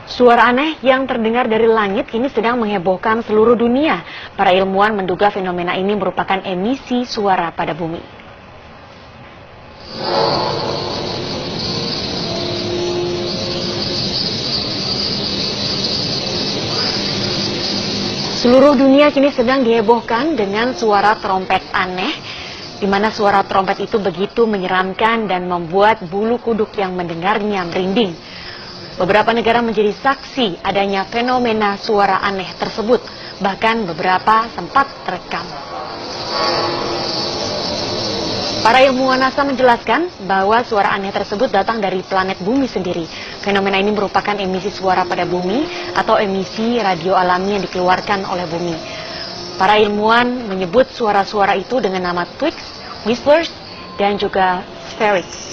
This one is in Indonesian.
Suara aneh yang terdengar dari langit kini sedang menghebohkan seluruh dunia. Para ilmuwan menduga fenomena ini merupakan emisi suara pada bumi. Seluruh dunia kini sedang dihebohkan dengan suara trompet aneh, di mana suara trompet itu begitu menyeramkan dan membuat bulu kuduk yang mendengarnya merinding. Beberapa negara menjadi saksi adanya fenomena suara aneh tersebut, bahkan beberapa sempat terekam. Para ilmuwan NASA menjelaskan bahwa suara aneh tersebut datang dari planet bumi sendiri. Fenomena ini merupakan emisi suara pada bumi atau emisi radio alami yang dikeluarkan oleh bumi. Para ilmuwan menyebut suara-suara itu dengan nama tweaks, whispers, dan juga spherics.